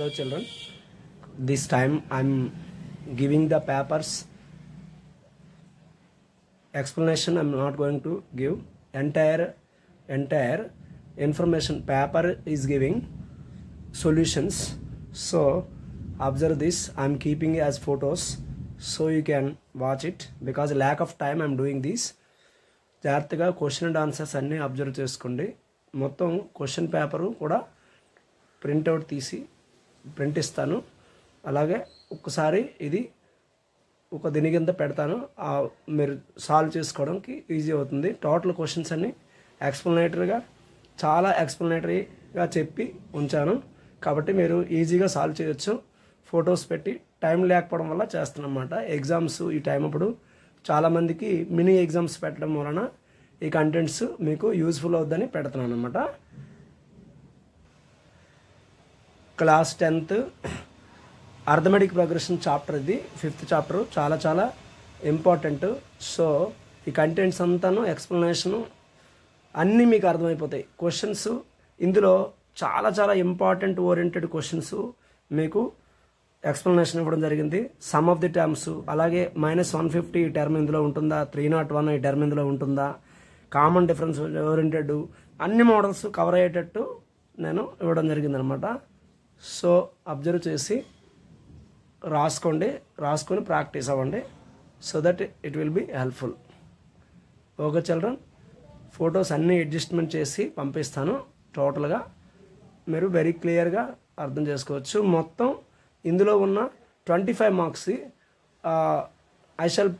Hello children, this time I am giving the papers explanation. I am not going to give entire information. Paper is giving solutions, so observe this. I am keeping as photos so you can watch it. Because lack of time I am doing this. జాగ్రత్తగా question and answers అన్నీ observe చేసుకోండి. మొత్తం question paper కూడా printout తీసి print ఇస్తాను. అలాగే ఒక్కసారి ఇది ఒక దీని కింద పెడతాను, మీరు సాల్వ్ చేసుకోవడానికి ఈజీ అవుతుంది. టోటల్ క్వశ్చన్స్ అన్నీ ఎక్స్ప్లెనేటరీగా చాలా ఎక్స్ప్లెనేటరీగా చెప్పి ఉంచాను కాబట్టి మీరు ఈజీగా సాల్వ్ చేయొచ్చు. ఫొటోస్ పెట్టి టైం లేకపోవడం వల్ల చేస్తున్నమాట. ఎగ్జామ్స్ ఈ టైం అప్పుడు చాలామందికి మినీ ఎగ్జామ్స్ పెట్టడం వలన ఈ కంటెంట్స్ మీకు యూజ్ఫుల్ అవుద్దని పెడుతున్నాను అన్నమాట. Class 10th arithmetic progression chapter, ఇది 5th చాప్టర్, చాలా చాలా ఇంపార్టెంట్. సో ఈ కంటెంట్స్ అంతాను ఎక్స్ప్లెనేషను అన్నీ మీకు అర్థమైపోతాయి. క్వశ్చన్స్ ఇందులో చాలా చాలా ఇంపార్టెంట్ ఓరియంటెడ్ క్వశ్చన్స్ మీకు ఎక్స్ప్లెనేషన్ ఇవ్వడం జరిగింది. సమ్ ఆఫ్ ది టర్మ్స్, అలాగే -150 ఈ టర్మ్ ఇందులో ఉంటుందా, 301 ఈ టర్మ్ ఇందులో ఉంటుందా, కామన్ డిఫరెన్స్ ఓరియంటెడ్ అన్ని మోడల్స్ కవర్ అయ్యేటట్టు నేను ఇవ్వడం జరిగింది అనమాట. సో అబ్జర్వ్ చేసి రాసుకొని ప్రాక్టీస్ అవ్వండి. So that it will be helpful. Okay children, photos అన్నీ అడ్జస్ట్మెంట్ చేసి పంపిస్తాను. టోటల్గా మీరు వెరీ క్లియర్గా అర్థం చేసుకోవచ్చు. మొత్తం ఇందులో ఉన్న 25 marks I shall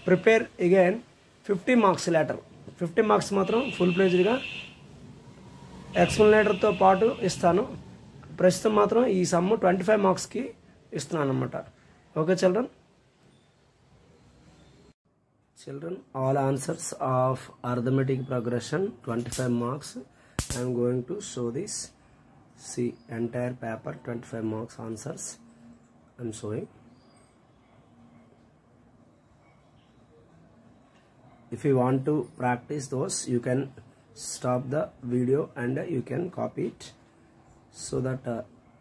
prepare again 50 marks letter. 50 marks మాత్రం ఫుల్ ప్లేజ్డ్గా ఎక్స్ప్లెనేటర్తో పాటు ఇస్తాను. ప్రస్తుతం మాత్రం ఈ సమ్ 25 మార్క్స్కి ఇస్తున్నాను అన్నమాట. Okay children, all answers of arithmetic progression 25 marks. I am going to show this. See, entire paper 25 marks answers I am showing. If you want to practice those, you can stop the video and you can copy it so that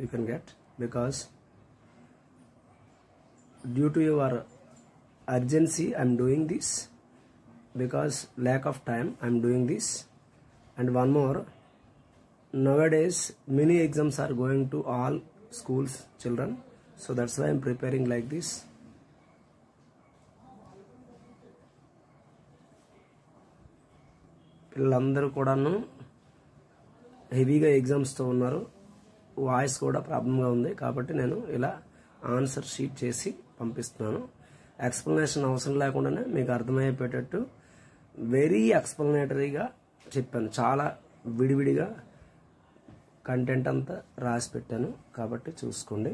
you can get, because due to your urgency I am doing this, because lack of time I am doing this. And one more, nowadays many exams are going to all schools children, so that's why I am preparing like this. పిల్లలందరూ కూడాను హెవీగా ఎగ్జామ్స్తో ఉన్నారు, voice కూడా ప్రాబ్లంగా ఉంది కాబట్టి నేను ఇలా answer sheet చేసి పంపిస్తున్నాను. ఎక్స్ప్లెనేషన్ అవసరం లేకుండానే మీకు అర్థమైపోయేటట్టు వెరీ ఎక్స్ప్లెనేటరీగా చెప్పాను. చాలా విడివిడిగా కంటెంట్ అంతా రాసి పెట్టాను కాబట్టి చూసుకోండి.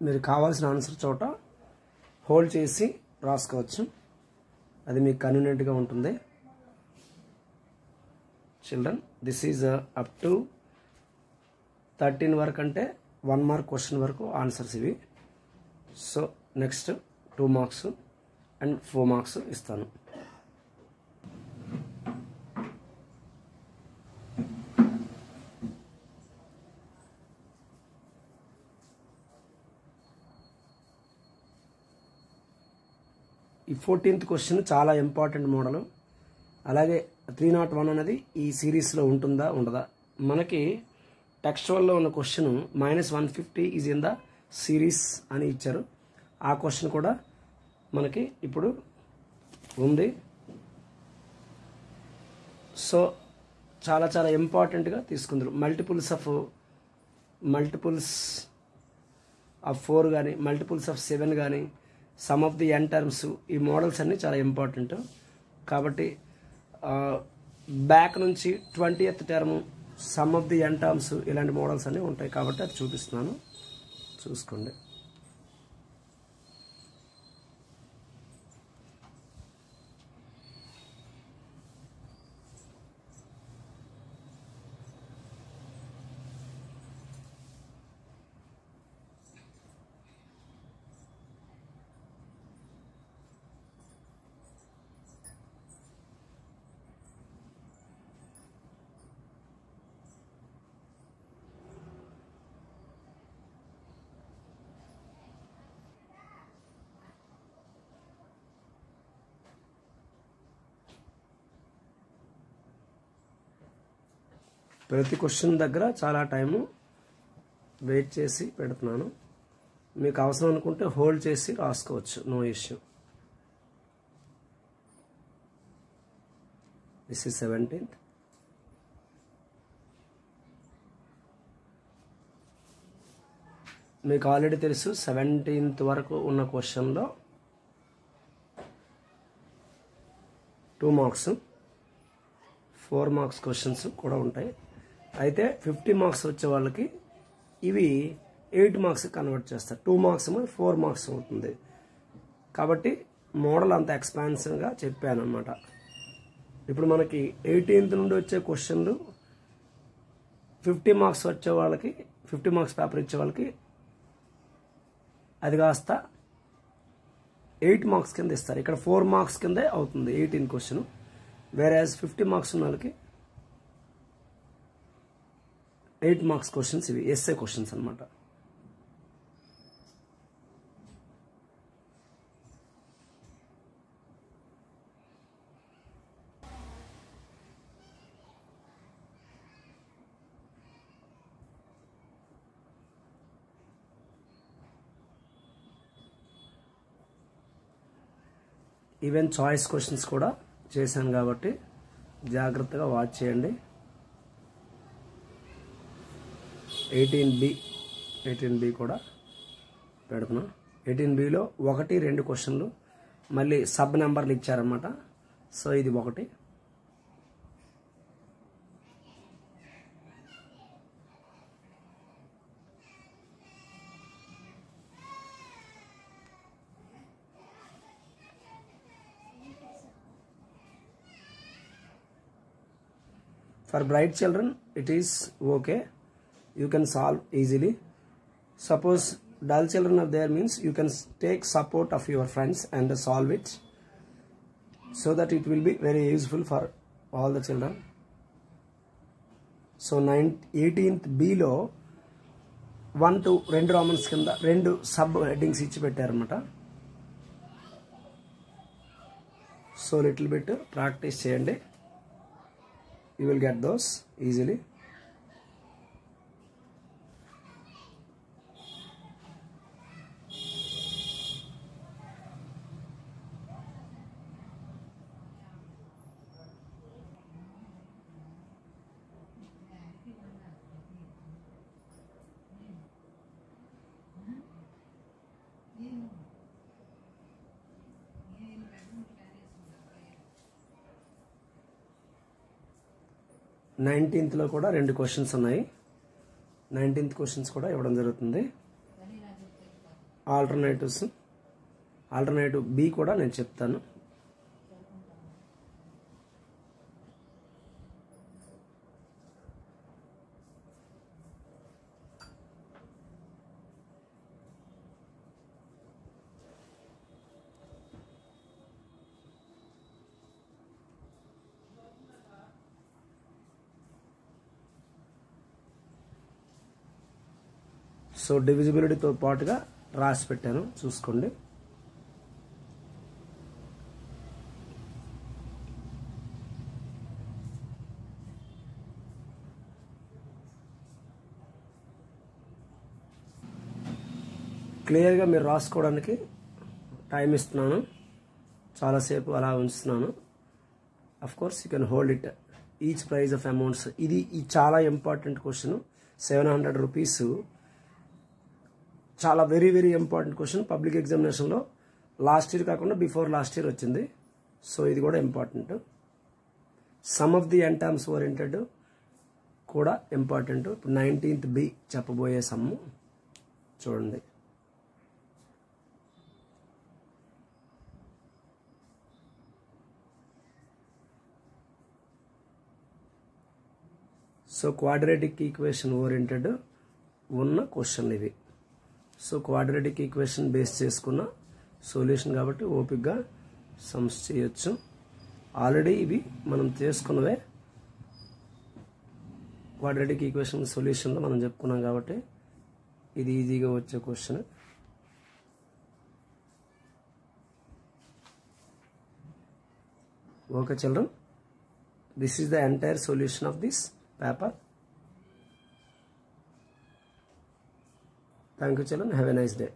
మీరు కావాల్సిన ఆన్సర్ చోట హోల్డ్ చేసి రాసుకోవచ్చు, అది మీకు కన్వీనియంట్గా ఉంటుంది. Children, this is up to 13 వరకు, అంటే 1 మార్క్ క్వశ్చన్ వరకు ఆన్సర్స్ ఇవి. So next 2 marks and 4 marks ఇస్తాను. ఈ 14th క్వశ్చన్ చాలా ఇంపార్టెంట్ మోడల్. అలాగే 301 అనేది ఈ సిరీస్లో ఉంటుందా ఉండదా. మనకి టెక్స్చువల్లో ఉన్న question -150 is in the series అని ఇచ్చారు. ఆ క్వశ్చన్ కూడా మనకి ఇప్పుడు ఉంది. సో చాలా చాలా ఇంపార్టెంట్గా తీసుకుందరు. మల్టిపుల్స్ ఆఫ్ 4 కానీ మల్టిపుల్స్ ఆఫ్ 7 కానీ some of the n terms, ఈ మోడల్స్ అన్నీ చాలా ఇంపార్టెంట్. కాబట్టి బ్యాక్ నుంచి 20th term, some of the n terms, ఇలాంటి మోడల్స్ అన్నీ ఉంటాయి. కాబట్టి అది చూపిస్తున్నాను, చూసుకోండి. ప్రతి క్వశ్చన్ దగ్గర చాలా టైము వెయిట్ చేసి పెడుతున్నాను. మీకు అవసరం అనుకుంటే హోల్డ్ చేసి రాసుకోవచ్చు, no issue. This is 17th. మీకు ఆల్రెడీ తెలుసు 17th వరకు ఉన్న క్వశ్చన్లో 2 మార్క్స్, 4 మార్క్స్ క్వశ్చన్స్ కూడా ఉంటాయి. అయితే 50 మార్క్స్ వచ్చే వాళ్ళకి ఇవి 8 మార్క్స్ కన్వర్ట్ చేస్తారు. 2 మార్క్స్ 4 మార్క్స్ అవుతుంది. కాబట్టి మోడల్ అంత ఎక్స్పాన్సివ్గా చెప్పాను అనమాట. ఇప్పుడు మనకి 18th నుండి వచ్చే క్వశ్చన్లు 50 మార్క్స్ వచ్చే వాళ్ళకి, 50 మార్క్స్ పేపర్ ఇచ్చే వాళ్ళకి అది కాస్త 8 మార్క్స్ కింద ఇస్తారు. ఇక్కడ 4 మార్క్స్ కిందే అవుతుంది 18 క్వశ్చన్. వేరేస్ 50 మార్క్స్ ఉన్న వాళ్ళకి 8 మార్క్స్ క్వశ్చన్స్, ఇవి ఎస్ఏ క్వశ్చన్స్ అనమాట. ఈవెన్ చాయిస్ క్వశ్చన్స్ కూడా చేశాను కాబట్టి జాగ్రత్తగా వాచ్ చేయండి. 18B కూడా పెడుతున్నా. 18Bలో 1, 2 క్వశ్చన్లు మళ్ళీ సబ్ నెంబర్లు ఇచ్చారన్నమాట. సో ఇది 1. For bright children, it is okay. You can solve easily. Suppose dull children are there, means you can take support of your friends and solve it, so that it will be very useful for all the children. So 18th B లో 1 to 2 Romans కింద 2 sub headings ఇచ్చి పెట్టారన్నమాట. So little bit practice చేయండి, you will get those easily. నైన్టీన్త్లో కూడా 2 questions ఉన్నాయి. 19th questions కూడా ఇవ్వడం జరుగుతుంది. ఆల్టర్నేటివ్ బి కూడా నేను చెప్తాను. సో డివిజిబిలిటీతో పాటుగా రాసి పెట్టాను, చూసుకోండి. క్లియర్గా మీరు రాసుకోవడానికి టైం ఇస్తున్నాను, చాలాసేపు అలా ఉంచుతున్నాను. Of course you can hold it. Each price of amounts, ఇది చాలా ఇంపార్టెంట్ క్వశ్చన్. 700 రూపీస్ చాలా very very important question. Public ఎగ్జామినేషన్లో లాస్ట్ ఇయర్ కాకుండా బిఫోర్ లాస్ట్ ఇయర్ వచ్చింది. సో ఇది కూడా important. Some of the end terms oriented కూడా important. ఇప్పుడు 19th B చెప్పబోయే సమ్ము చూడండి. సో క్వాడ్రాటిక్ ఈక్వేషన్ ఓరియంటెడ్ ఉన్న క్వశ్చన్ ఇవి. సో క్వాడ్రాటిక్ ఈక్వేషన్ బేస్ చేసుకున్న సొల్యూషన్ కాబట్టి ఓపిక్గా సమ్స్ చేయొచ్చు. ఆల్రెడీ ఇవి మనం చేసుకున్నవే. క్వాడ్రాటిక్ ఈక్వేషన్ సొల్యూషన్లో మనం చెప్పుకున్నాం కాబట్టి ఇది ఈజీగా వచ్చే question. Okay children, this is the entire solution of this paper. Thank you children, have a nice day.